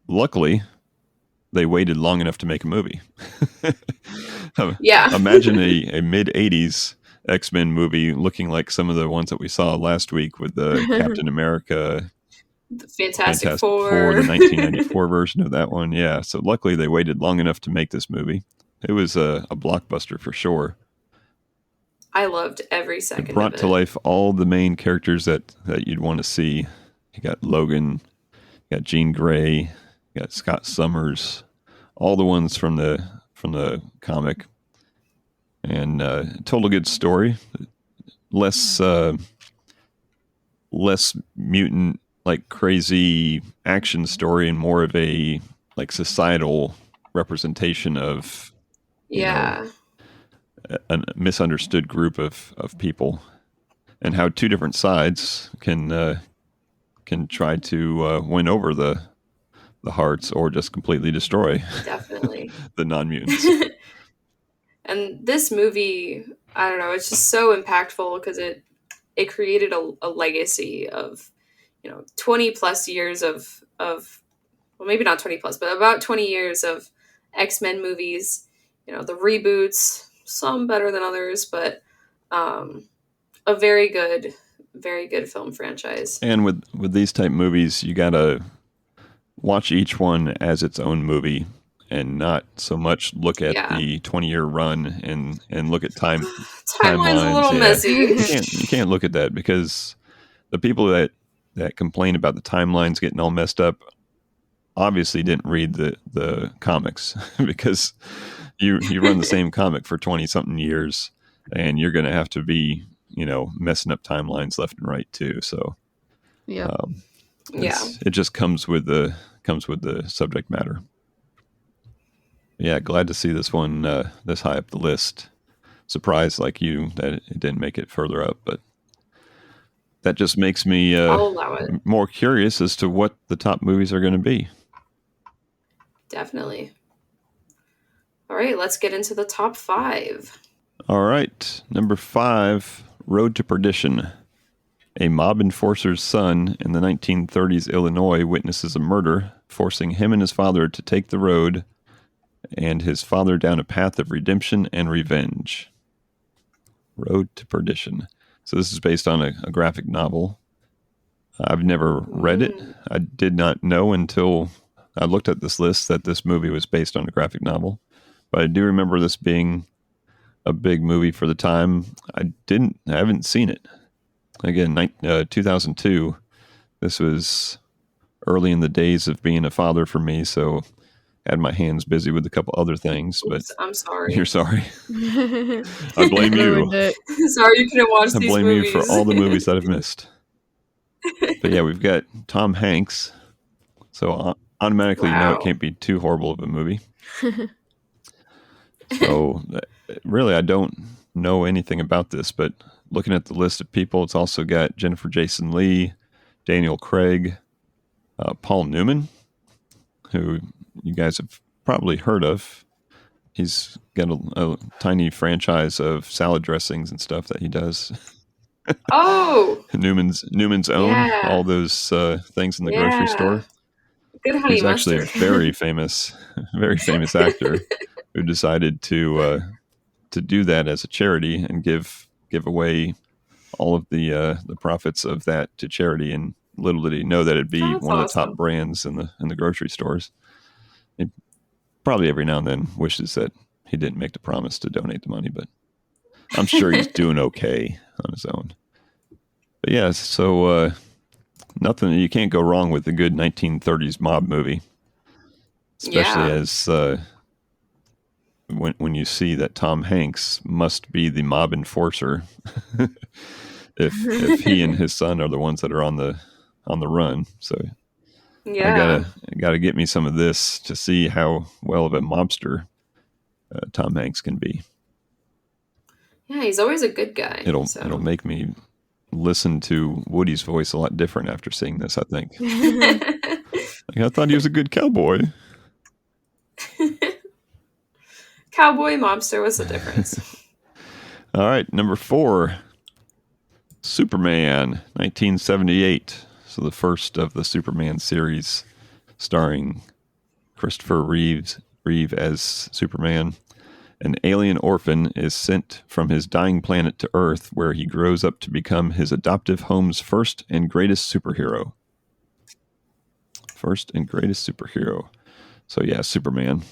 luckily, they waited long enough to make a movie. Yeah. Imagine a mid '80s X-Men movie looking like some of the ones that we saw last week with the Captain America, The Fantastic Fantastic Four, the Four. 1994 version of that one. Yeah, so luckily they waited long enough to make this movie. It was a blockbuster for sure. I loved every It second of brought to it. life all the main characters that you'd want to see. You got Logan, you got Jean Grey, you got Scott Summers, all the ones from the comic, and told a good story. Less less mutant like crazy action story, and more of a like societal representation of you know Yeah, a misunderstood group of people, and how two different sides can try to win over the hearts or just completely destroy definitely. the non-mutants. And this movie, I don't know, it's just so impactful because it created a legacy of 20 plus years of well, maybe not 20 plus, but about 20 years of X-Men movies. The reboots, some better than others, but a very good film franchise. And with these type movies, you gotta watch each one as its own movie and not so much look at Yeah. the 20-year run and look at Timeline's a timelines. little Yeah, messy. you can't look at that, because the people that complain about the timelines getting all messed up obviously didn't read the comics because you run the same comic for 20 something years, and you're going to have to be messing up timelines left and right too. So Yeah. Yeah. it just comes with the subject matter. Yeah, glad to see this one this high up the list. Surprised like you that it didn't make it further up, but that just makes me I'll allow it. more curious as to what the top movies are going to be. Definitely. All right, let's get into the top 5. All right, number 5, Road to Perdition. A mob enforcer's son in the 1930s Illinois witnesses a murder, forcing him and his father to take the road, and his father down a path of redemption and revenge. Road to Perdition. So this is based on a graphic novel. I've never read it. I did not know until I looked at this list that this movie was based on a graphic novel. But I do remember this being a big movie for the time. I haven't seen it. Again, 2002. This was early in the days of being a father for me, so I had my hands busy with a couple other things. But Oops, I'm sorry. You're sorry. I blame you. Sorry you couldn't watch I these blame movies. you for all the movies that I've missed. But yeah, we've got Tom Hanks, so automatically you know it can't be too horrible of a movie. So really, I don't know anything about this, but looking at the list of people, it's also got Jennifer Jason Leigh, Daniel Craig, Paul Newman, who you guys have probably heard of. He's got a tiny franchise of salad dressings and stuff that he does. Oh, Newman's Own, yeah. all those things in the grocery store. Good honey He's mustard. actually a very famous actor who decided to do that as a charity and give away all of the profits of that to charity. And little did he know that it'd be one of the top brands in the grocery stores. He probably every now and then wishes that he didn't make the promise to donate the money, but I'm sure he's doing okay on his own. But yeah, so nothing. You can't go wrong with a good 1930s mob movie, especially as when you see that Tom Hanks must be the mob enforcer. if he and his son are the ones that are on the run, so I gotta get me some of this to see how well of a mobster Tom Hanks can be. Yeah, he's always a good guy. It'll make me listen to Woody's voice a lot different after seeing this, I think. I thought he was a good cowboy. Cowboy, mobster, what's the difference? All right, number 4, Superman, 1978. So the first of the Superman series, starring Christopher Reeve as Superman. An alien orphan is sent from his dying planet to Earth, where he grows up to become his adoptive home's first and greatest superhero. So yeah, Superman.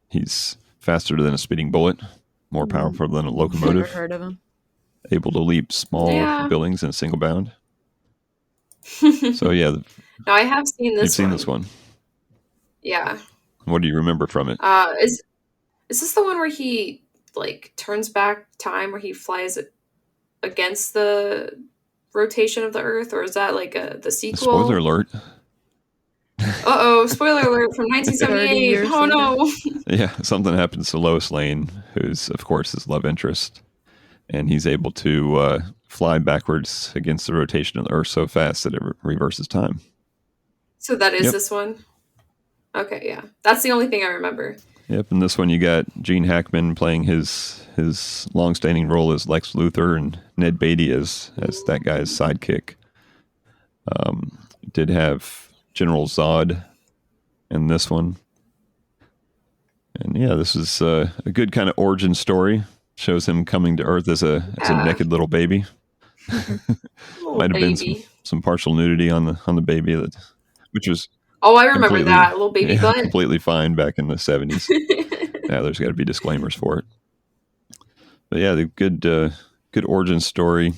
He's faster than a speeding bullet, more powerful than a locomotive. Never heard of him. Able to leap small buildings in a single bound. So yeah. No, I have seen this. You've seen this one. Yeah. What do you remember from it? Is this the one where he like turns back time, where he flies against the rotation of the Earth, or is that like the sequel? Spoiler alert. Spoiler alert from 1978. Oh no. Yeah, something happens to Lois Lane, who's of course his love interest, and he's able to fly backwards against the rotation of the Earth so fast that it reverses time. So that is this one? Okay, yeah. That's the only thing I remember. Yep, in this one you got Gene Hackman playing his long-standing role as Lex Luthor, and Ned Beatty as that guy's sidekick. Did have General Zod in this one. And yeah, this is a good kind of origin story. Shows him coming to Earth as a naked little baby. Might have been some partial nudity on the baby, which was I remember that little baby butt. Completely fine back in the 70s. Yeah, there's got to be disclaimers for it. But yeah, the good origin story,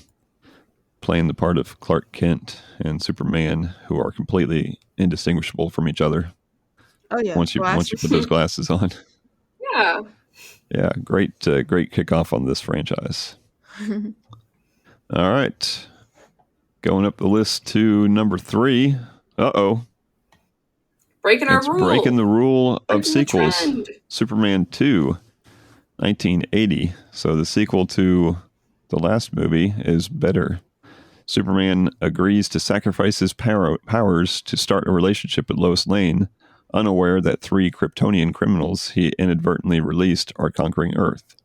playing the part of Clark Kent and Superman, who are completely indistinguishable from each other. Oh yeah, once you put those glasses on. Yeah. Yeah, great kickoff on this franchise. All right, going up the list to number 3. Breaking the rule of sequels. Superman 2, 1980. So the sequel to the last movie is better. Superman agrees to sacrifice his powers to start a relationship with Lois Lane, unaware that 3 Kryptonian criminals he inadvertently released are conquering Earth.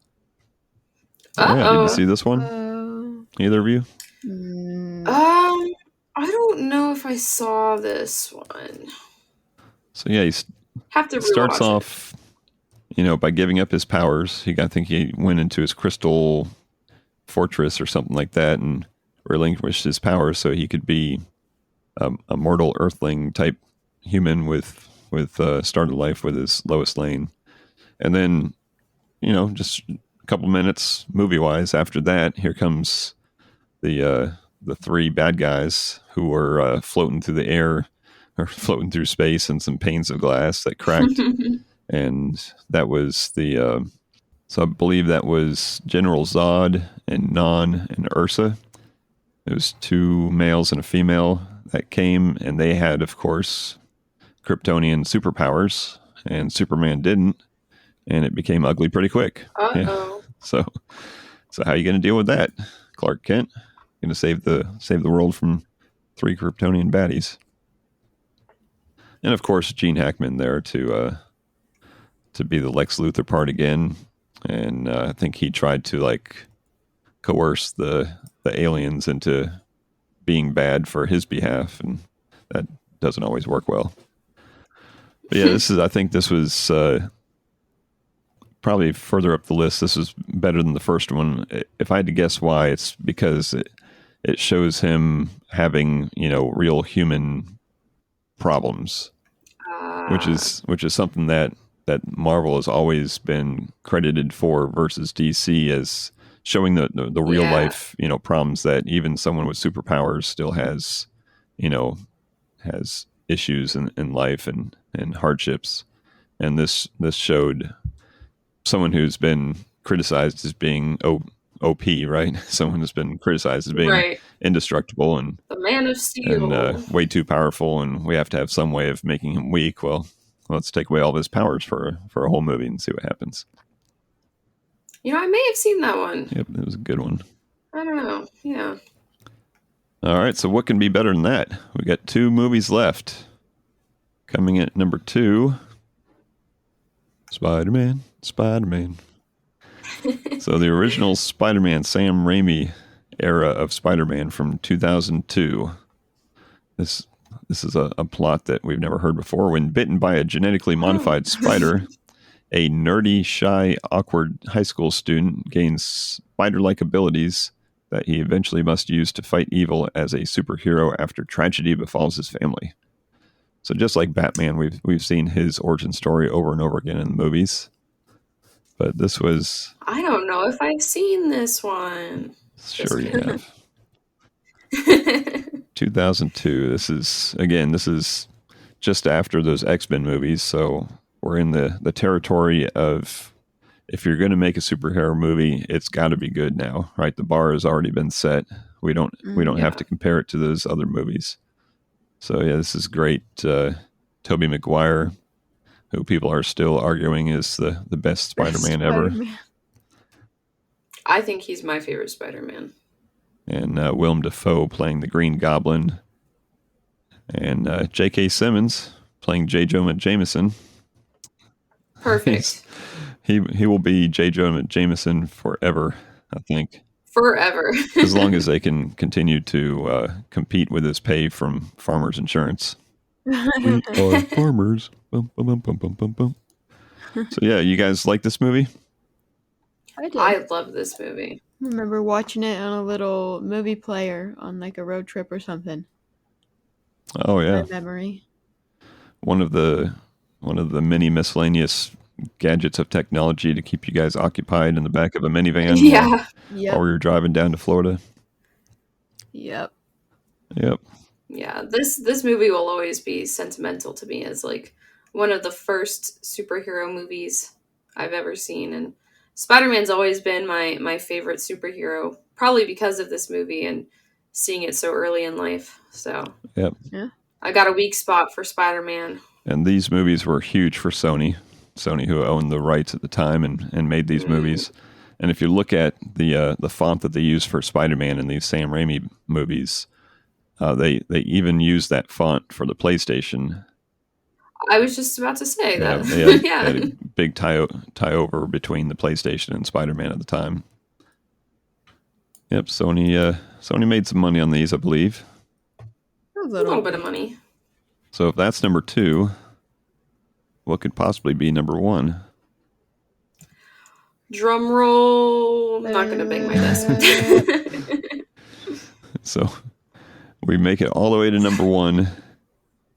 Yeah, did you see this one? Either of you? I don't know if I saw this one. So yeah, he starts off, by giving up his powers. I think he went into his crystal fortress or something like that and relinquished his powers so he could be a mortal Earthling type human with started life with his Lois Lane. And then, just a couple minutes movie wise after that, here comes the 3 bad guys who were floating through the air or floating through space in some panes of glass that cracked. And that was so I believe that was General Zod and Non and Ursa. It was 2 males and a female that came, and they had, of course, Kryptonian superpowers, and Superman didn't, and it became ugly pretty quick. Yeah. So how are you going to deal with that, Clark Kent? Going to save the world from 3 Kryptonian baddies? And of course, Gene Hackman there to be the Lex Luthor part again, and I think he tried to coerce the aliens into being bad for his behalf, and that doesn't always work well. But yeah, I think this was probably further up the list. This was better than the first one. If I had to guess why, it's because it shows him having real human problems, which is something that Marvel has always been credited for versus DC, as showing the real Yeah. life, problems that even someone with superpowers still has, has issues in life and hardships. And this showed someone who's been criticized as being OP, right? Someone who's been criticized as being Right. indestructible and The Man of Steel. way too powerful, and we have to have some way of making him weak. Well, let's take away all of his powers for a whole movie and see what happens. I may have seen that one. Yep, it was a good one. I don't know. Yeah. All right, so what can be better than that? We got 2 movies left. Coming in at number 2, Spider-Man. So the original Spider-Man, Sam Raimi era of Spider-Man from 2002. This is a plot that we've never heard before. When bitten by a genetically modified spider, a nerdy, shy, awkward high school student gains spider-like abilities that he eventually must use to fight evil as a superhero after tragedy befalls his family. So just like Batman, we've seen his origin story over and over again in the movies. But this was... I don't know if I've seen this one. Sure you have. 2002. This is just after those X-Men movies, so we're in the territory of, if you're going to make a superhero movie, it's got to be good now, right? The bar has already been set. We don't have to compare it to those other movies. So yeah, this is great. Tobey Maguire, who people are still arguing is the best Spider-Man ever. I think he's my favorite Spider-Man. And Willem Dafoe playing the Green Goblin. And J.K. Simmons playing J. Jonah Jameson. Perfect. He will be J. Jonah Jameson forever, I think. Forever. As long as they can continue to compete with his pay from Farmers Insurance. We are farmers. Bum, bum, bum, bum, bum, bum. So yeah, you guys like this movie? I did. I love this movie. I remember watching it on a little movie player on like a road trip or something. Oh yeah. My memory. One of the many miscellaneous gadgets of technology to keep you guys occupied in the back of a minivan while we were driving down to Florida. Yep. Yeah, this movie will always be sentimental to me as like one of the first superhero movies I've ever seen, and Spider-Man's always been my favorite superhero, probably because of this movie and seeing it so early in life. So yeah, I got a weak spot for Spider-Man. And these movies were huge for Sony, who owned the rights at the time and made these movies. And if you look at the font that they use for Spider-Man in these Sam Raimi movies, they even use that font for the PlayStation. I was just about to say that. They had a big tie over between the PlayStation and Spider-Man at the time. Yep, Sony made some money on these, I believe. A little bit of money. So if that's number 2, what could possibly be number 1? Drum roll. I'm not going to bang my desk. So we make it all the way to number 1.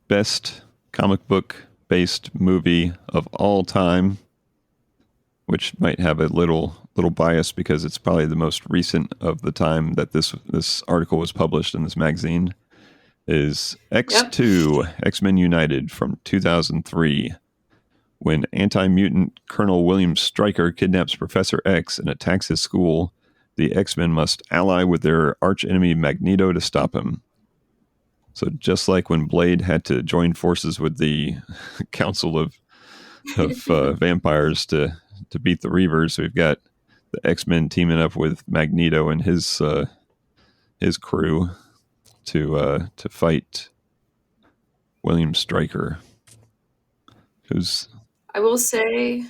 Best comic book based movie of all time, which might have a little bias because it's probably the most recent of the time that this article was published in this magazine, is X2, X-Men United from 2003. When anti-mutant Colonel William Stryker kidnaps Professor X and attacks his school, the X-Men must ally with their archenemy Magneto to stop him. So just like when Blade had to join forces with the Council of Vampires to beat the Reavers, we've got the X-Men teaming up with Magneto and his crew to fight William Stryker. I will say,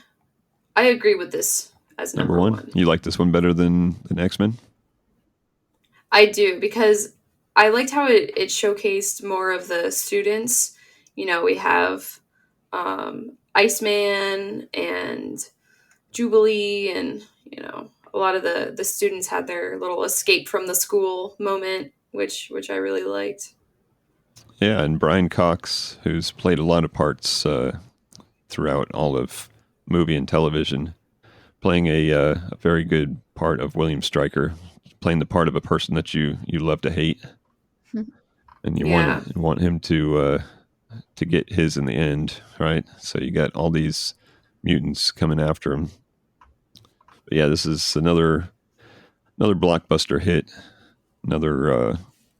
I agree with this as number one. You like this one better than X-Men? I do, because I liked how it showcased more of the students. We have Iceman and Jubilee, and a lot of the students had their little escape from the school moment, which I really liked. Yeah, and Brian Cox, who's played a lot of parts throughout all of movie and television, playing a very good part of William Stryker, playing the part of a person that you love to hate, and you want him to get his in the end, right? So you got all these mutants coming after him. But yeah, this is another blockbuster hit, another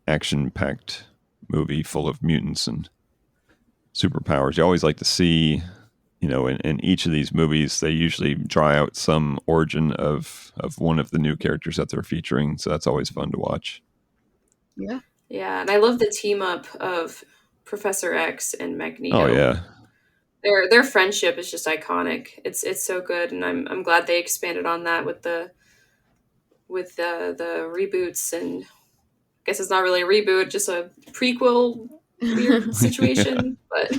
action-packed movie full of mutants and superpowers. You always like to see, in each of these movies, they usually draw out some origin of one of the new characters that they're featuring. So that's always fun to watch. Yeah. Yeah, and I love the team up of Professor X and Magneto. Oh yeah. Their friendship is just iconic. It's so good, and I'm glad they expanded on that with the reboots, and I guess it's not really a reboot, just a prequel weird situation. But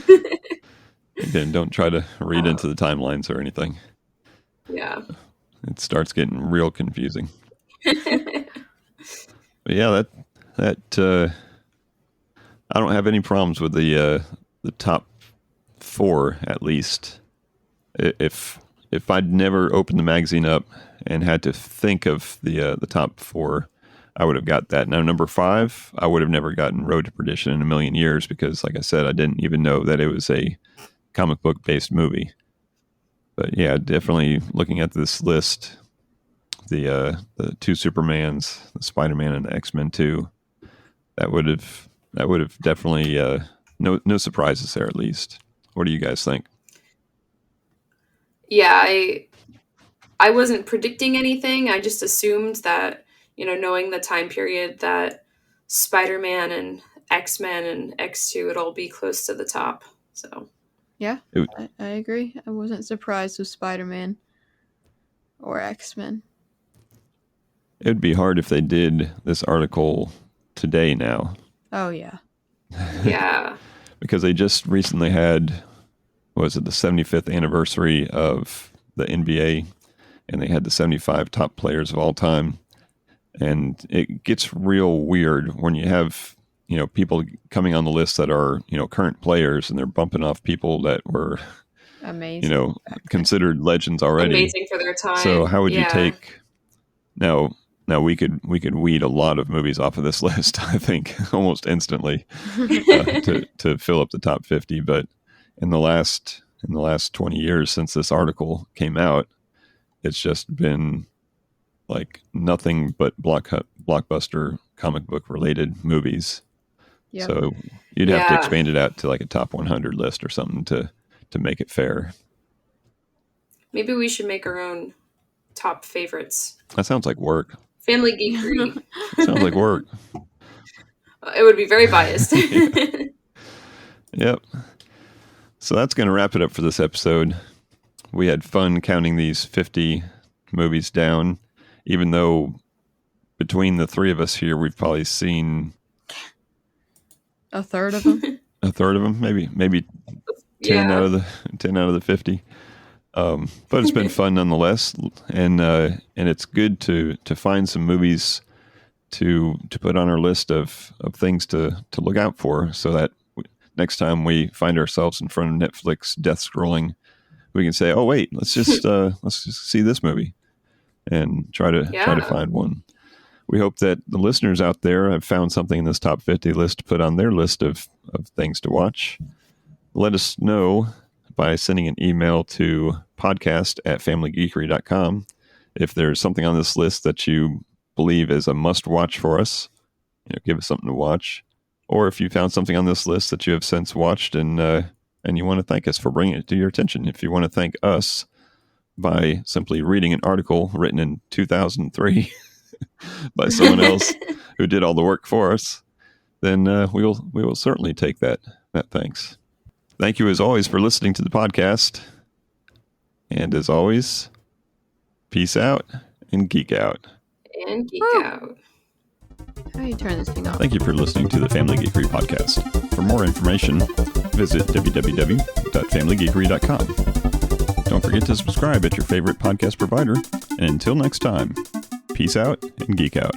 again, don't try to read into the timelines or anything. Yeah, it starts getting real confusing. But yeah, that I don't have any problems with the top 4 at least. If I'd never opened the magazine up and had to think of the top 4, I would have got that. Now, number 5, I would have never gotten Road to Perdition in a million years because, like I said, I didn't even know that it was a comic book based movie. But yeah, definitely looking at this list, the 2 Supermans, the Spider-Man, and the X-Men 2, that would have definitely no surprises there at least. What do you guys think? Yeah, I wasn't predicting anything. I just assumed that, knowing the time period, that Spider-Man and X-Men and X2 would all be close to the top. So yeah, I agree. I wasn't surprised with Spider-Man or X-Men. It would be hard if they did this article today now. Oh yeah. Yeah. Because they just recently had, the 75th anniversary of the NBA, and they had the 75 top players of all time. And it gets real weird when you have, people coming on the list that are, current players, and they're bumping off people that were amazing, considered legends already. Amazing for their time. So how would you take now we could weed a lot of movies off of this list, I think, almost instantly to fill up the top 50. But in the last 20 years since this article came out, it's just been like nothing but blockbuster comic book related movies. Yep. So you'd have to expand it out to like a top 100 list or something to make it fair. Maybe we should make our own top favorites. That sounds like work. FamilyGeekery. Sounds like work. It would be very biased. Yep. So that's going to wrap it up for this episode. We had fun counting these 50 movies down, even though between the 3 of us here, we've probably seen a third of them. A third of them, maybe 10 out of the 50. But it's been fun nonetheless, and it's good to find some movies to put on our list of things to look out for, so that next time we find ourselves in front of Netflix death scrolling, we can say, "Oh wait, let's just see this movie," and try to find one. We hope that the listeners out there have found something in this top 50 list to put on their list of things to watch. Let us know by sending an email to podcast@familygeekery.com if there's something on this list that you believe is a must-watch for us. Give us something to watch. Or if you found something on this list that you have since watched and you want to thank us for bringing it to your attention. If you want to thank us by simply reading an article written in 2003 by someone else who did all the work for us, then we will certainly take that thanks. Thank you, as always, for listening to the podcast. And as always, peace out and geek out. And geek out. How do you turn this thing off? Thank you for listening to the Family Geekery podcast. For more information, visit www.familygeekery.com. Don't forget to subscribe at your favorite podcast provider. And until next time, peace out and geek out.